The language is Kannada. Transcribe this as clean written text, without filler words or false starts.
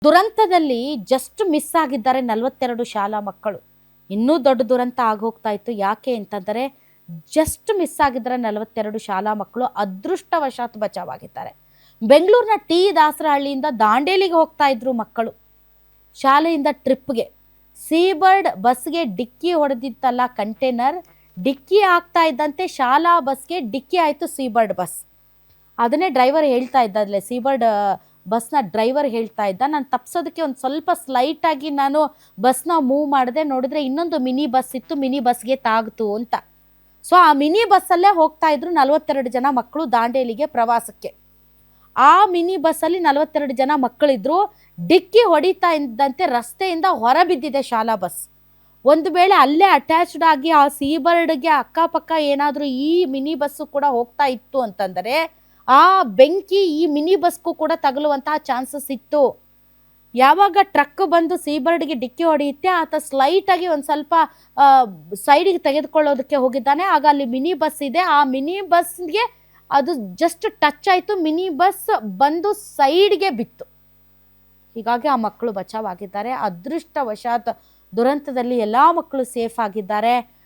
ದುರಂತದಲ್ಲಿ ಜಸ್ಟ್ ಮಿಸ್ ಆಗಿದ್ದಾರೆ 42 ಶಾಲಾ ಮಕ್ಕಳು. ಇನ್ನೂ ದೊಡ್ಡ ದುರಂತ ಆಗೋಗ್ತಾ ಇತ್ತು. ಯಾಕೆ ಅಂತಂದರೆ ಜಸ್ಟ್ ಮಿಸ್ ಆಗಿದ್ದಾರೆ 42 ಶಾಲಾ ಮಕ್ಕಳು. ಅದೃಷ್ಟವಶಾತ್ ಬಚಾವಾಗಿದ್ದಾರೆ. ಬೆಂಗಳೂರಿನ ಟಿ ದಾಸರಹಳ್ಳಿಯಿಂದ ದಾಂಡೇಲಿಗೆ ಹೋಗ್ತಾ ಇದ್ರು ಮಕ್ಕಳು ಶಾಲೆಯಿಂದ ಟ್ರಿಪ್ಗೆ. ಸೀಬರ್ಡ್ ಬಸ್ಗೆ ಡಿಕ್ಕಿ ಹೊಡೆದಿತ್ತಲ್ಲ ಕಂಟೈನರ್, ಡಿಕ್ಕಿ ಆಗ್ತಾ ಇದ್ದಂತೆ ಶಾಲಾ ಬಸ್ಗೆ ಡಿಕ್ಕಿ ಆಯಿತು ಸೀಬರ್ಡ್ ಬಸ್. ಅದನ್ನೇ ಡ್ರೈವರ್ ಹೇಳ್ತಾ ಇದ್ದಲ್ಲೇ, ಸೀಬರ್ಡ್ ಬಸ್ನ ಡ್ರೈವರ್ ಹೇಳ್ತಾ ಇದ್ದ, ನಾನು ತಪ್ಸೋದಕ್ಕೆ ಒಂದು ಸ್ವಲ್ಪ ಸ್ಲೈಟಾಗಿ ನಾನು ಬಸ್ನ ಮೂವ್ ಮಾಡಿದೆ, ನೋಡಿದ್ರೆ ಇನ್ನೊಂದು ಮಿನಿ ಬಸ್ ಇತ್ತು, ಮಿನಿ ಬಸ್ಗೆ ತಾಗ್ತು ಅಂತ. ಸೊ ಆ ಮಿನಿ ಬಸ್ಸಲ್ಲೇ ಹೋಗ್ತಾ ಇದ್ರು 42 ಜನ ಮಕ್ಕಳು ದಾಂಡೇಲಿಗೆ ಪ್ರವಾಸಕ್ಕೆ. ಆ ಮಿನಿ ಬಸ್ಸಲ್ಲಿ 42 ಜನ ಮಕ್ಕಳಿದ್ರು. ಡಿಕ್ಕಿ ಹೊಡಿತಾ ಇದ್ದಂತೆ ರಸ್ತೆಯಿಂದ ಹೊರ ಬಿದ್ದಿದೆ ಶಾಲಾ ಬಸ್. ಒಂದು ವೇಳೆ ಅಲ್ಲೇ ಅಟ್ಯಾಚ್ಡ್ ಆಗಿ ಆ ಸೀಬರ್ಡ್ಗೆ ಅಕ್ಕಪಕ್ಕ ಏನಾದರೂ ಈ ಮಿನಿ ಬಸ್ಸು ಕೂಡ ಹೋಗ್ತಾ ಇತ್ತು ಅಂತಂದರೆ ಆ ಬೆಂಕಿ ಈ ಮಿನಿ ಬಸ್ಗೂ ಕೂಡ ತಗಲುವಂತಹ ಚಾನ್ಸಸ್ ಇತ್ತು. ಯಾವಾಗ ಟ್ರಕ್ ಬಂದು ಸೀಬರ್ಡ್ಗೆ ಡಿಕ್ಕಿ ಹೊಡೆಯುತ್ತೆ, ಆತ ಸ್ಲೈಟಾಗಿ ಒಂದು ಸ್ವಲ್ಪ ಸೈಡಿಗೆ ತೆಗೆದುಕೊಳ್ಳೋದಕ್ಕೆ ಹೋಗಿದ್ದಾನೆ. ಆಗ ಅಲ್ಲಿ ಮಿನಿ ಬಸ್ ಇದೆ, ಆ ಮಿನಿ ಬಸ್ಗೆ ಅದು ಜಸ್ಟ್ ಟಚ್ ಆಯಿತು, ಮಿನಿ ಬಸ್ ಬಂದು ಸೈಡ್ಗೆ ಬಿತ್ತು. ಹೀಗಾಗಿ ಆ ಮಕ್ಕಳು ಬಚಾವಾಗಿದ್ದಾರೆ. ಅದೃಷ್ಟವಶಾತ್ ದುರಂತದಲ್ಲಿ ಎಲ್ಲ ಮಕ್ಕಳು ಸೇಫ್ ಆಗಿದ್ದಾರೆ.